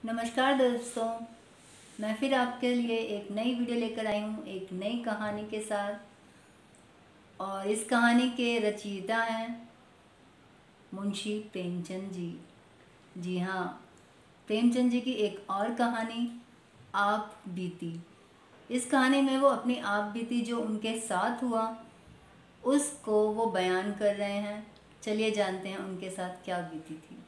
नमस्कार दोस्तों, मैं फिर आपके लिए एक नई वीडियो लेकर आई हूँ एक नई कहानी के साथ। और इस कहानी के रचयिता हैं मुंशी प्रेमचंद जी। जी हाँ, प्रेमचंद जी की एक और कहानी आप बीती। इस कहानी में वो अपनी आप बीती जो उनके साथ हुआ उसको वो बयान कर रहे हैं। चलिए जानते हैं उनके साथ क्या बीती थी।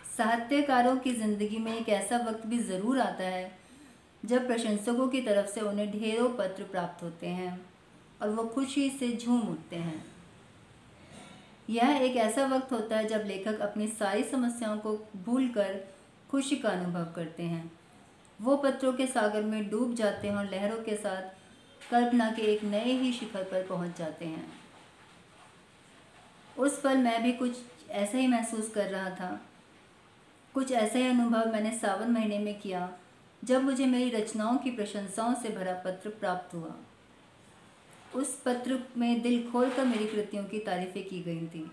साहित्यकारों की ज़िंदगी में एक ऐसा वक्त भी ज़रूर आता है जब प्रशंसकों की तरफ से उन्हें ढेरों पत्र प्राप्त होते हैं और वो खुशी से झूम उठते हैं। यह एक ऐसा वक्त होता है जब लेखक अपनी सारी समस्याओं को भूलकर खुशी का अनुभव करते हैं। वो पत्रों के सागर में डूब जाते हैं और लहरों के साथ कल्पना के एक नए ही शिखर पर पहुंच जाते हैं। उस पल मैं भी कुछ ऐसा ही महसूस कर रहा था। कुछ ऐसा ही अनुभव मैंने सावन महीने में किया जब मुझे मेरी रचनाओं की प्रशंसाओं से भरा पत्र प्राप्त हुआ। उस पत्र में दिल खोलकर मेरी कृतियों की तारीफें की गई थीं।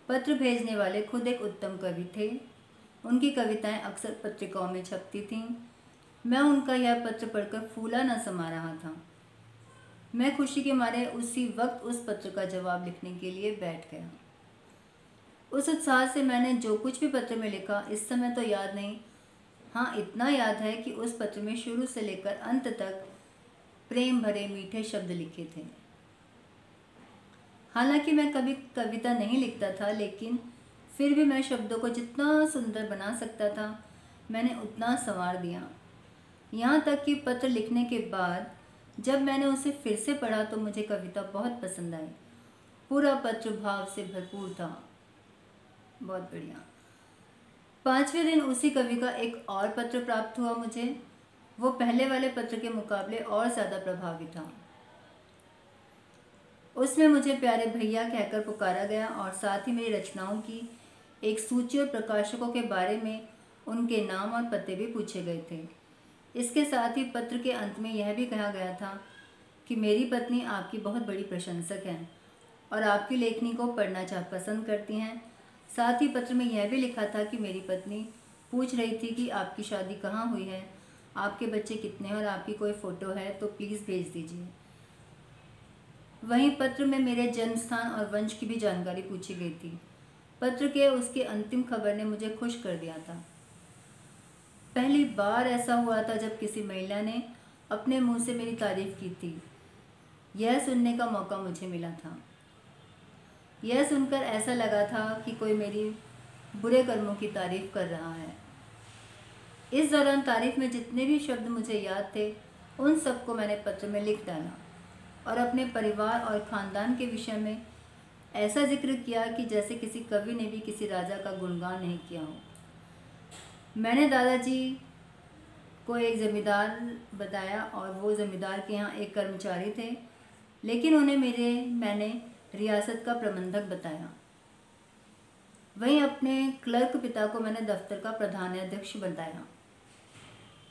पत्र भेजने वाले खुद एक उत्तम कवि थे। उनकी कविताएं अक्सर पत्रिकाओं में छपती थीं। मैं उनका यह पत्र पढ़कर फूला न समा रहा था। मैं खुशी के मारे उसी वक्त उस पत्र का जवाब लिखने के लिए बैठ गया। उस उत्साह से मैंने जो कुछ भी पत्र में लिखा इस समय तो याद नहीं। हाँ, इतना याद है कि उस पत्र में शुरू से लेकर अंत तक प्रेम भरे मीठे शब्द लिखे थे। हालांकि मैं कभी कविता नहीं लिखता था, लेकिन फिर भी मैं शब्दों को जितना सुंदर बना सकता था मैंने उतना संवार दिया। यहाँ तक कि पत्र लिखने के बाद जब मैंने उसे फिर से पढ़ा तो मुझे कविता बहुत पसंद आई। पूरा पत्र भाव से भरपूर था। बहुत बढ़िया। 5वें दिन उसी कवि का एक और पत्र प्राप्त हुआ मुझे। वो पहले वाले पत्र के मुकाबले और ज़्यादा प्रभावी था। उसमें मुझे प्यारे भैया कहकर पुकारा गया और साथ ही मेरी रचनाओं की एक सूची और प्रकाशकों के बारे में उनके नाम और पते भी पूछे गए थे। इसके साथ ही पत्र के अंत में यह भी कहा गया था कि मेरी पत्नी आपकी बहुत बड़ी प्रशंसक हैं और आपकी लेखनी को पढ़ना पसंद करती हैं। साथ ही पत्र में यह भी लिखा था कि मेरी पत्नी पूछ रही थी कि आपकी शादी कहाँ हुई है, आपके बच्चे कितने हैं और आपकी कोई फ़ोटो है तो प्लीज़ भेज दीजिए। वहीं पत्र में मेरे जन्म स्थान और वंश की भी जानकारी पूछी गई थी। पत्र के उसके अंतिम खबर ने मुझे खुश कर दिया था। पहली बार ऐसा हुआ था जब किसी महिला ने अपने मुंह से मेरी तारीफ की थी। यह सुनने का मौका मुझे मिला था। यह सुनकर ऐसा लगा था कि कोई मेरी बुरे कर्मों की तारीफ कर रहा है। इस दौरान तारीफ में जितने भी शब्द मुझे याद थे उन सबको मैंने पत्र में लिख डाला और अपने परिवार और ख़ानदान के विषय में ऐसा जिक्र किया कि जैसे किसी कवि ने भी किसी राजा का गुणगान नहीं किया हो। मैंने दादाजी को एक ज़मींदार बताया और वो ज़मींदार के यहाँ एक कर्मचारी थे, लेकिन उन्हें मैंने रियासत का प्रबंधक बताया। वहीं अपने क्लर्क पिता को मैंने दफ्तर का प्रधानाध्यक्ष बताया।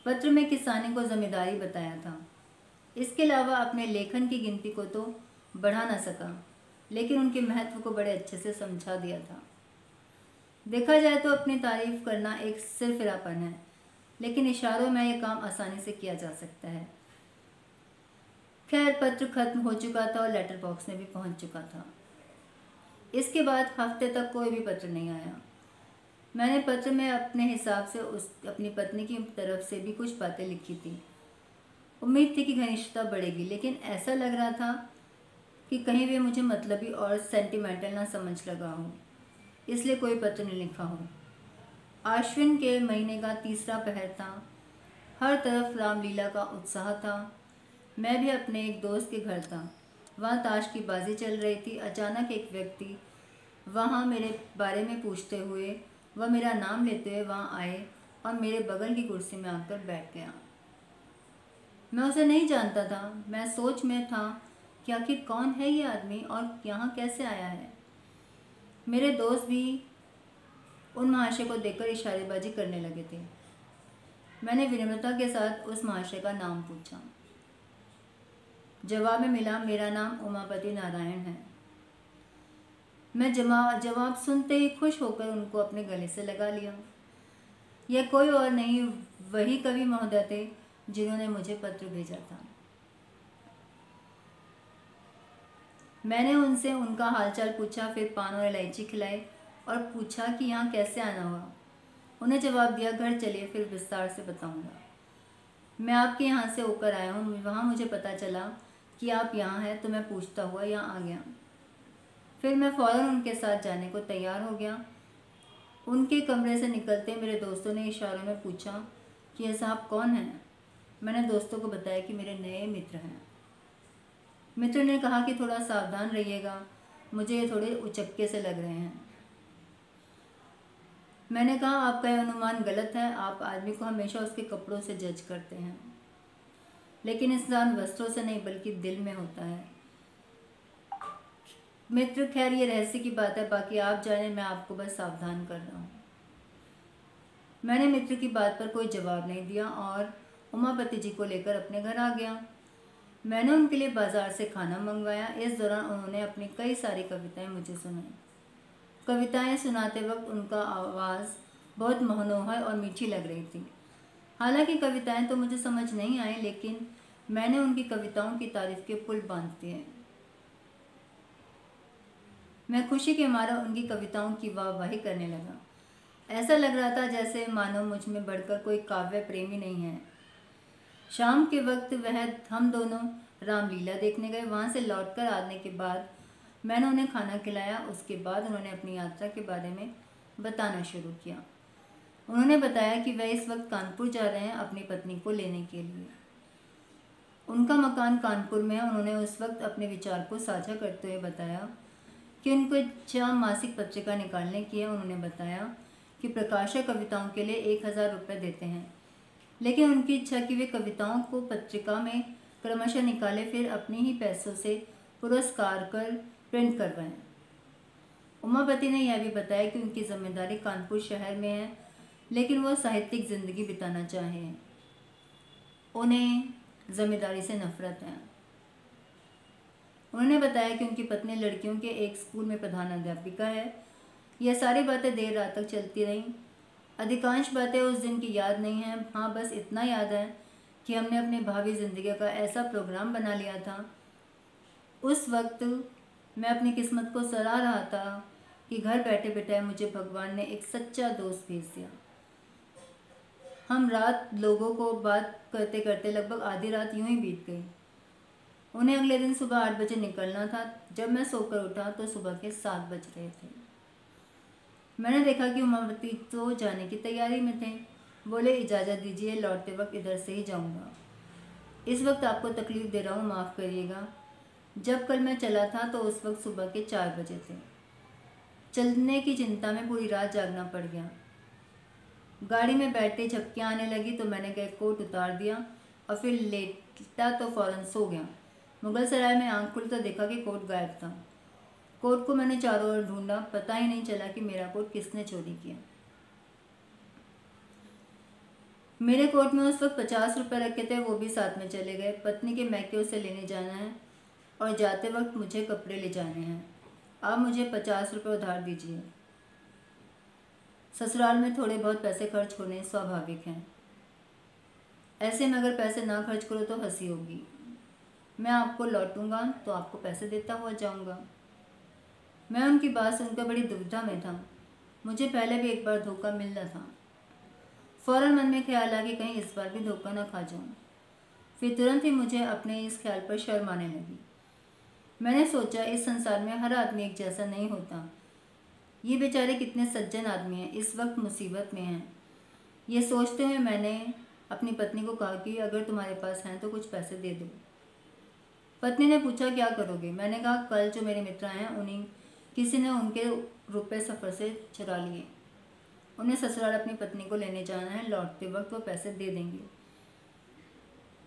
पत्र में किसानी को ज़मींदारी बताया था। इसके अलावा अपने लेखन की गिनती को तो बढ़ा ना सका, लेकिन उनके महत्व को बड़े अच्छे से समझा दिया था। देखा जाए तो अपनी तारीफ करना एक सिरफिरापन है, लेकिन इशारों में यह काम आसानी से किया जा सकता है। खैर, पत्र खत्म हो चुका था और लेटर बॉक्स में भी पहुंच चुका था। इसके बाद हफ्ते तक कोई भी पत्र नहीं आया। मैंने पत्र में अपने हिसाब से अपनी पत्नी की तरफ से भी कुछ बातें लिखी थी। उम्मीद थी कि घनिष्ठता बढ़ेगी, लेकिन ऐसा लग रहा था कि कहीं वे मुझे मतलबी और सेंटिमेंटल ना समझ लगा हो, इसलिए कोई पत्र नहीं लिखा हो। आश्विन के महीने का तीसरा पहर था। हर तरफ रामलीला का उत्साह था। मैं भी अपने एक दोस्त के घर था। वहाँ ताश की बाजी चल रही थी। अचानक एक व्यक्ति वहाँ मेरे बारे में पूछते हुए, वह मेरा नाम लेते हुए वहाँ आए और मेरे बगल की कुर्सी में आकर बैठ गया। मैं उसे नहीं जानता था। मैं सोच में था कि आखिर कौन है ये आदमी और यहाँ कैसे आया है। मेरे दोस्त भी उन महाशय को देखकर इशारेबाजी करने लगे थे। मैंने विनम्रता के साथ उस महाशय का नाम पूछा। जवाब में मिला, मेरा नाम उमापति नारायण है। मैं जवाब सुनते ही खुश होकर उनको अपने गले से लगा लिया। यह कोई और नहीं, वही कवि महोदय थे जिन्होंने मुझे पत्र भेजा था। मैंने उनसे उनका हालचाल पूछा, फिर पान और इलायची खिलाई और पूछा कि यहाँ कैसे आना हुआ। उन्हें जवाब दिया, घर चलिए, फिर विस्तार से बताऊंगा। मैं आपके यहाँ से होकर आया हूँ, वहाँ मुझे पता चला कि आप यहाँ हैं, तो मैं पूछता हुआ यहाँ आ गया। फिर मैं फ़ौरन उनके साथ जाने को तैयार हो गया। उनके कमरे से निकलते मेरे दोस्तों ने इशारों में पूछा कि यह साहब कौन है। मैंने दोस्तों को बताया कि मेरे नए मित्र हैं। मित्र ने कहा कि थोड़ा सावधान रहिएगा, मुझे ये थोड़े उचक्के से लग रहे हैं। मैंने कहा, आपका यह अनुमान गलत है, आप आदमी को हमेशा उसके कपड़ों से जज करते हैं, लेकिन इंसान वस्त्रों से नहीं बल्कि दिल में होता है। मित्र, खैर ये रहस्य की बात है, बाकी आप जाने, मैं आपको बस सावधान कर रहा हूँ। मैंने मित्र की बात पर कोई जवाब नहीं दिया और उमापति जी को लेकर अपने घर आ गया। मैंने उनके लिए बाजार से खाना मंगवाया। इस दौरान उन्होंने अपनी कई सारी कविताएं मुझे सुनाई। कविताएं सुनाते वक्त उनका आवाज़ बहुत मनोहर और मीठी लग रही थी। हालांकि कविताएं तो मुझे समझ नहीं आई, लेकिन मैंने उनकी कविताओं की तारीफ के पुल बांध दिए। मैं खुशी के मारे उनकी कविताओं की वाहवाही करने लगा। ऐसा लग रहा था जैसे मानो मुझ में बढ़कर कोई काव्य प्रेमी नहीं है। शाम के वक्त वह हम दोनों रामलीला देखने गए। वहाँ से लौटकर आने के बाद मैंने उन्हें खाना खिलाया। उसके बाद उन्होंने अपनी यात्रा के बारे में बताना शुरू किया। उन्होंने बताया कि वह इस वक्त कानपुर जा रहे हैं अपनी पत्नी को लेने के लिए। उनका मकान कानपुर में है। उन्होंने उस वक्त अपने विचार को साझा करते हुए बताया कि उनको इच्छा मासिक पत्रिका निकालने की है। उन्होंने बताया कि प्रकाशक कविताओं के लिए 1000 रुपये देते हैं, लेकिन उनकी इच्छा कि वे कविताओं को पत्रिका में क्रमशः निकाले, फिर अपने ही पैसों से पुरस्कार कर प्रिंट करवाएं। उमापति ने यह भी बताया कि उनकी जिम्मेदारी कानपुर शहर में है, लेकिन वह साहित्यिक जिंदगी बिताना चाहें। उन्हें जिम्मेदारी से नफरत है। उन्होंने बताया कि उनकी पत्नी लड़कियों के एक स्कूल में प्रधानाध्यापिका है। यह सारी बातें देर रात तक चलती रहीं। अधिकांश बातें उस दिन की याद नहीं हैं। हाँ, बस इतना याद है कि हमने अपनी भावी ज़िंदगी का ऐसा प्रोग्राम बना लिया था। उस वक्त मैं अपनी किस्मत को सराह रहा था कि घर बैठे बैठे मुझे भगवान ने एक सच्चा दोस्त भेज दिया। हम रात लोगों को बात करते करते लगभग आधी रात यूं ही बीत गई। उन्हें अगले दिन सुबह 8 बजे निकलना था। जब मैं सोकर उठा तो सुबह के 7 बज रहे थे। मैंने देखा कि उमापति तो जाने की तैयारी में थे। बोले, इजाज़त दीजिए, लौटते वक्त इधर से ही जाऊंगा। इस वक्त आपको तकलीफ़ दे रहा हूँ, माफ़ करिएगा। जब कल मैं चला था तो उस वक्त सुबह के 4 बजे थे। चलने की चिंता में पूरी रात जागना पड़ गया। गाड़ी में बैठते झपकियाँ आने लगी तो मैंने गए कोट उतार दिया और फिर लेटा तो फ़ौरन सो गया। मुगल सराय में आंख खुली तो देखा कि कोट गायब था। कोट को मैंने चारों ओर ढूंढा, पता ही नहीं चला कि मेरा कोट किसने चोरी किया। मेरे कोट में उस वक्त 50 रुपये रखे थे, वो भी साथ में चले गए। पत्नी के मैके उसे लेने जाना है और जाते वक्त मुझे कपड़े ले जाने हैं। आप मुझे 50 रुपये उधार दीजिए। ससुराल में थोड़े बहुत पैसे खर्च होने स्वाभाविक हैं। ऐसे में अगर पैसे ना खर्च करो तो हंसी होगी। मैं आपको लौटूंगा तो आपको पैसे देता हुआ जाऊंगा। मैं उनकी बात सुनकर बड़ी दुविधा में था। मुझे पहले भी एक बार धोखा मिला था। फौरन मन में ख्याल आया कि कहीं इस बार भी धोखा न खा जाऊं। फिर तुरंत ही मुझे अपने इस ख्याल पर शर्म आने लगी। मैंने सोचा, इस संसार में हर आदमी एक जैसा नहीं होता। ये बेचारे कितने सज्जन आदमी हैं, इस वक्त मुसीबत में हैं। ये सोचते हुए मैंने अपनी पत्नी को कहा कि अगर तुम्हारे पास हैं तो कुछ पैसे दे दो। पत्नी ने पूछा, क्या करोगे? मैंने कहा, कल जो मेरे मित्र हैं उन्हीं किसी ने उनके रुपए सफ़र से चुरा लिए। उन्हें ससुराल अपनी पत्नी को लेने जाना है, लौटते वक्त वो पैसे दे देंगे।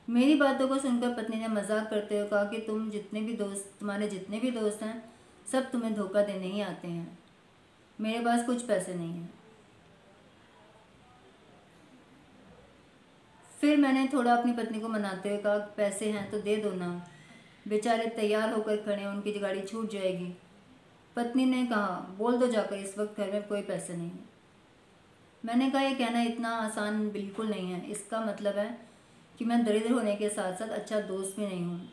मेरी बातों को सुनकर पत्नी ने मजाक करते हुए कहा कि तुम्हारे जितने भी दोस्त हैं सब तुम्हें धोखा देने ही आते हैं। मेरे पास कुछ पैसे नहीं हैं। फिर मैंने थोड़ा अपनी पत्नी को मनाते हुए कहा, पैसे हैं तो दे दो ना। बेचारे तैयार होकर खड़े हैं, उनकी गाड़ी छूट जाएगी। पत्नी ने कहा, बोल दो जाकर, इस वक्त घर में कोई पैसे नहीं है। मैंने कहा, यह कहना इतना आसान बिल्कुल नहीं है। इसका मतलब है कि मैं दरिद्र होने के साथ साथ अच्छा दोस्त भी नहीं हूँ।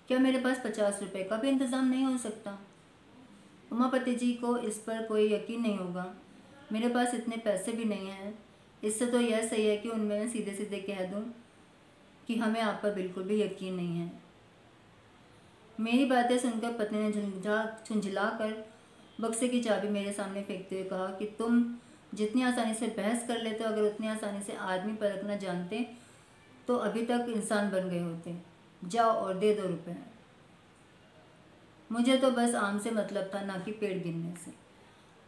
क्या मेरे पास 50 रुपये का भी इंतज़ाम नहीं हो सकता? उमापति जी को इस पर कोई यकीन नहीं होगा। मेरे पास इतने पैसे भी नहीं हैं। इससे तो यह सही है कि उनमें मैं सीधे सीधे कह दूँ कि हमें आप पर बिल्कुल भी यकीन नहीं है। मेरी बातें सुनकर पत्नी ने झुंझला कर बक्से की चाबी मेरे सामने फेंकते हुए कहा कि तुम जितनी आसानी से बहस कर लेते हो, अगर उतनी आसानी से आदमी परखना जानते तो अभी तक इंसान बन गए होते। जाओ और दे दो रुपए। मुझे तो बस आम से मतलब था, ना कि पेड़ गिनने से।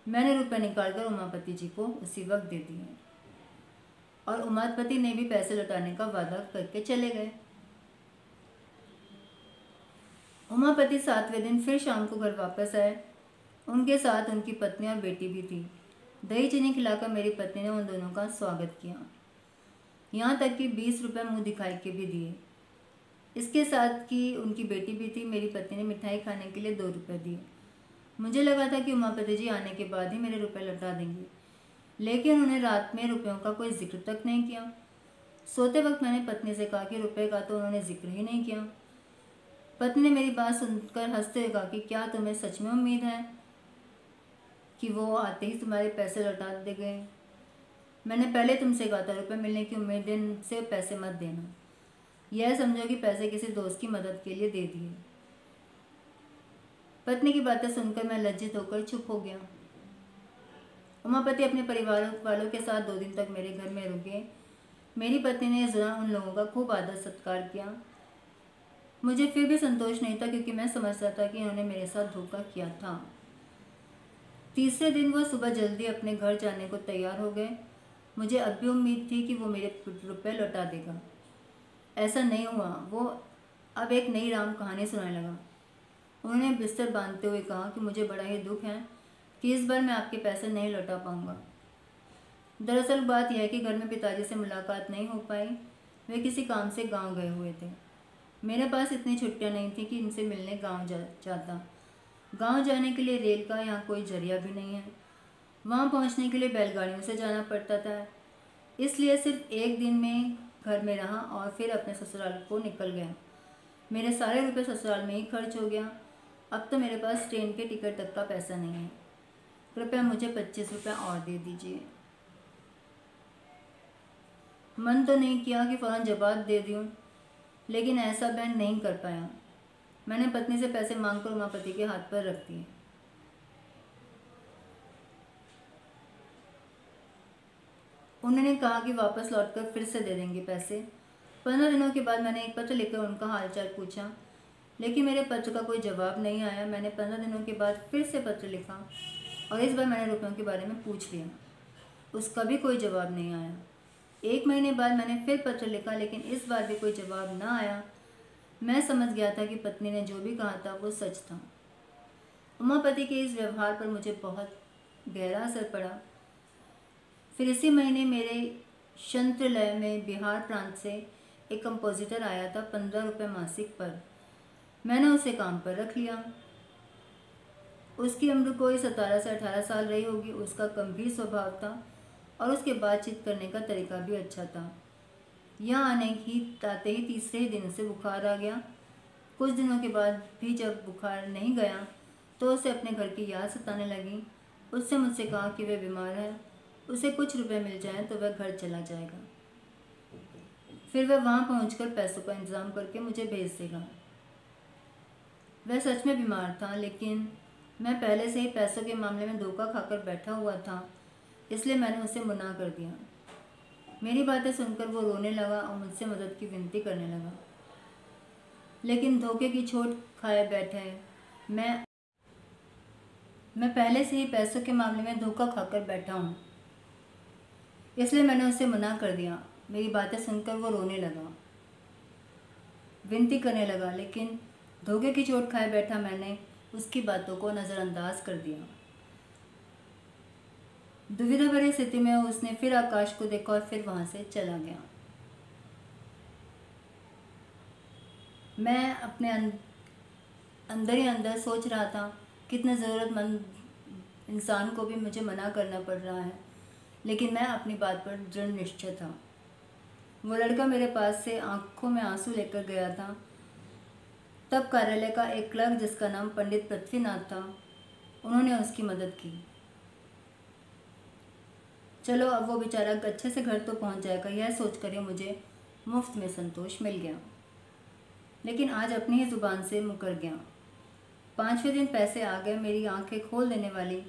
मैंने रुपए निकालकर उमापति जी को उसी वक्त दे दिए और उमापति ने भी पैसे लौटाने का वादा करके चले गए। उमापति 7वें दिन फिर शाम को घर वापस आए। उनके साथ उनकी पत्नी और बेटी भी थी। दही चीनी खिलाकर मेरी पत्नी ने उन दोनों का स्वागत किया, यहाँ तक कि 20 रुपये मुँह दिखाई के भी दिए। इसके साथ कि उनकी बेटी भी थी, मेरी पत्नी ने मिठाई खाने के लिए 2 रुपये दिए। मुझे लगा था कि उमापति जी आने के बाद ही मेरे रुपए लौटा देंगे, लेकिन उन्होंने रात में रुपयों का कोई जिक्र तक नहीं किया। सोते वक्त मैंने पत्नी से कहा कि रुपए का तो उन्होंने जिक्र ही नहीं किया। पत्नी ने मेरी बात सुनकर हंसते हुए कहा कि क्या तुम्हें सच में उम्मीद है कि वो आते ही तुम्हारे पैसे लौटा दे गए? मैंने पहले तुमसे कहा था रुपए मिलने की उम्मीद से पैसे मत देना। यह समझो कि पैसे किसी दोस्त की मदद के लिए दे दिए। पत्नी की बातें सुनकर मैं लज्जित होकर चुप हो गया। उमापति अपने परिवार वालों के साथ 2 दिन तक मेरे घर में रुके। मेरी पत्नी ने इस दौरान उन लोगों का खूब आदर सत्कार किया। मुझे फिर भी संतोष नहीं था, क्योंकि मैं समझता था कि इन्होंने मेरे साथ धोखा किया था। तीसरे दिन वो सुबह जल्दी अपने घर जाने को तैयार हो गए। मुझे अब भी उम्मीद थी कि वो मेरे रुपए लौटा देगा। ऐसा नहीं हुआ। वो अब एक नई राम कहानी सुनाने लगा। उन्होंने बिस्तर बांधते हुए कहा कि मुझे बड़ा ही दुख है कि इस बार मैं आपके पैसे नहीं लौटा पाऊंगा। दरअसल बात यह है कि घर में पिताजी से मुलाकात नहीं हो पाई। वे किसी काम से गांव गए हुए थे। मेरे पास इतनी छुट्टियां नहीं थी कि इनसे मिलने गांव जाता। गांव जाने के लिए रेल का यहाँ कोई जरिया भी नहीं है। वहाँ पहुँचने के लिए बैलगाड़ियों से जाना पड़ता था। इसलिए सिर्फ एक दिन में घर में रहा और फिर अपने ससुराल को निकल गया। मेरे सारे रुपए ससुराल में ही खर्च हो गया। अब तो मेरे पास ट्रेन के टिकट तक का पैसा नहीं है। कृपया मुझे 25 रुपये और दे दीजिए। मन तो नहीं किया कि फ़ौरन जवाब दे दूं, लेकिन ऐसा मैं नहीं कर पाया। मैंने पत्नी से पैसे मांगकर उमापति के हाथ पर रख दिए। उन्होंने कहा कि वापस लौटकर फिर से दे देंगे पैसे। 15 दिनों के बाद मैंने एक पत्र लिखकर उनका हालचाल पूछा, लेकिन मेरे पत्र का कोई जवाब नहीं आया। मैंने 15 दिनों के बाद फिर से पत्र लिखा और इस बार मैंने रुपयों के बारे में पूछ लिया। उसका भी कोई जवाब नहीं आया। 1 महीने बाद मैंने फिर पत्र लिखा, लेकिन इस बार भी कोई जवाब ना आया। मैं समझ गया था कि पत्नी ने जो भी कहा था वो सच था। उमापति के इस व्यवहार पर मुझे बहुत गहरा असर पड़ा। फिर इसी महीने मेरे शंत्रलय में बिहार प्रांत से एक कंपोजिटर आया था 15 रुपये मासिक पर। मैंने उसे काम पर रख लिया। उसकी उम्र कोई 17 से 18 साल रही होगी। उसका गंभीर स्वभाव था और उसके बातचीत करने का तरीका भी अच्छा था। यहाँ आते ही तीसरे ही दिन उसे बुखार आ गया। कुछ दिनों के बाद भी जब बुखार नहीं गया तो उसे अपने घर की याद सताने लगी। उससे मुझसे कहा कि वह बीमार है, उसे कुछ रुपए मिल जाए तो वह घर चला जाएगा। फिर वह वहाँ पहुँचकर पैसों का इंतज़ाम करके मुझे भेज देगा। वह सच में बीमार था, लेकिन मैं पहले से ही पैसों के मामले में धोखा खाकर बैठा हुआ था, इसलिए मैंने उसे मना कर दिया। मेरी बातें सुनकर वो रोने लगा और मुझसे मदद की विनती करने लगा, लेकिन धोखे की चोट खाए बैठे मैं पहले से ही पैसों के मामले में धोखा खाकर बैठा हूँ, इसलिए मैंने उसे मना कर दिया। मेरी बातें सुनकर वो रोने लगा, विनती करने लगा, लेकिन धोखे की चोट खाए बैठा मैंने उसकी बातों को नज़रअंदाज कर दिया। दुविधा भरी स्थिति में उसने फिर आकाश को देखा और फिर वहाँ से चला गया। मैं अपने अंदर ही अंदर सोच रहा था, कितने ज़रूरतमंद इंसान को भी मुझे मना करना पड़ रहा है, लेकिन मैं अपनी बात पर दृढ़ निश्चय था। वो लड़का मेरे पास से आंखों में आंसू लेकर गया था। तब कार्यालय का एक क्लर्क जिसका नाम पंडित पृथ्वीनाथ था, उन्होंने उसकी मदद की। चलो अब वो बेचारा अच्छे से घर तो पहुंच जाएगा, यह सोचकर ही मुझे मुफ्त में संतोष मिल गया। लेकिन आज अपनी ही ज़ुबान से मुकर गया। 5वें दिन पैसे आ गए। मेरी आंखें खोल देने वाली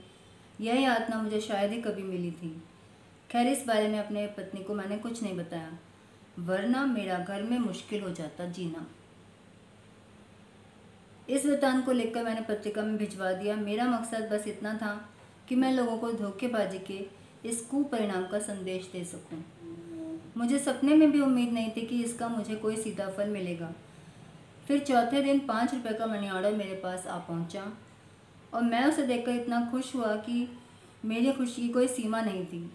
यही यातना मुझे शायद ही कभी मिली थी। खैर, इस बारे में अपने पत्नी को मैंने कुछ नहीं बताया, वरना मेरा घर में मुश्किल हो जाता जीना। इस वृतांत को लिखकर मैंने पत्रिका में भिजवा दिया। मेरा मकसद बस इतना था कि मैं लोगों को धोखेबाजी के इस कुपरिणाम का संदेश दे सकूं। मुझे सपने में भी उम्मीद नहीं थी कि इसका मुझे कोई सीधा फल मिलेगा। फिर चौथे दिन 5 रुपये का मनी ऑर्डर मेरे पास आ पहुंचा और मैं उसे देखकर इतना खुश हुआ कि मेरी खुशी की कोई सीमा नहीं थी।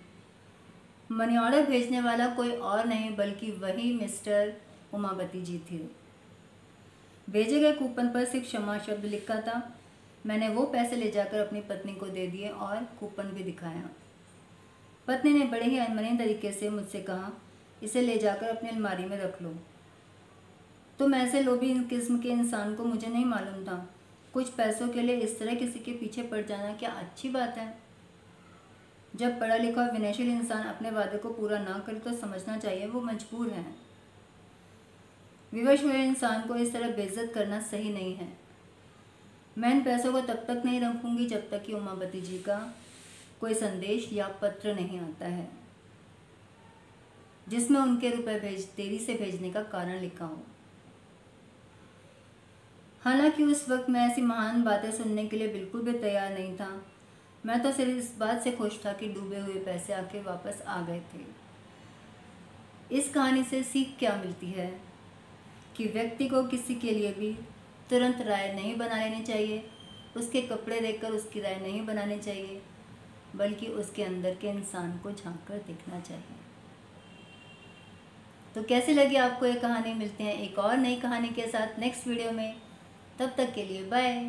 मनी ऑर्डर भेजने वाला कोई और नहीं बल्कि वही मिस्टर उमापति जी थे। भेजे गए कूपन पर सिर्फ क्षमा शब्द लिखा था। मैंने वो पैसे ले जाकर अपनी पत्नी को दे दिए और कूपन भी दिखाया। पत्नी ने बड़े ही अनमने तरीके से मुझसे कहा, इसे ले जाकर अपनी अलमारी में रख लो। तुम ऐसे लोभी किस्म के इंसान को मुझे नहीं मालूम था। कुछ पैसों के लिए इस तरह किसी के पीछे पड़ जाना क्या अच्छी बात है? जब पढ़ा लिखा और विनयशील इंसान अपने वादे को पूरा ना करे तो समझना चाहिए वो मजबूर है। विवश हुए इंसान को इस तरह बेइज्जत करना सही नहीं है। मैं इन पैसों को तब तक नहीं रखूंगी जब तक कि उमापति जी का कोई संदेश या पत्र नहीं आता है जिसमें उनके रुपए देरी से भेजने का कारण लिखा हो। हालांकि उस वक्त मैं ऐसी महान बातें सुनने के लिए बिल्कुल भी तैयार नहीं था। मैं तो सिर्फ इस बात से खुश था कि डूबे हुए पैसे आके वापस आ गए थे। इस कहानी से सीख क्या मिलती है कि व्यक्ति को किसी के लिए भी तुरंत राय नहीं बना लेनी चाहिए, उसके कपड़े देखकर उसकी राय नहीं बनानी चाहिए, बल्कि उसके अंदर के इंसान को झांक कर देखना चाहिए। तो कैसी लगी आपको ये कहानी? मिलते हैं एक और नई कहानी के साथ नेक्स्ट वीडियो में। तब तक के लिए बाय।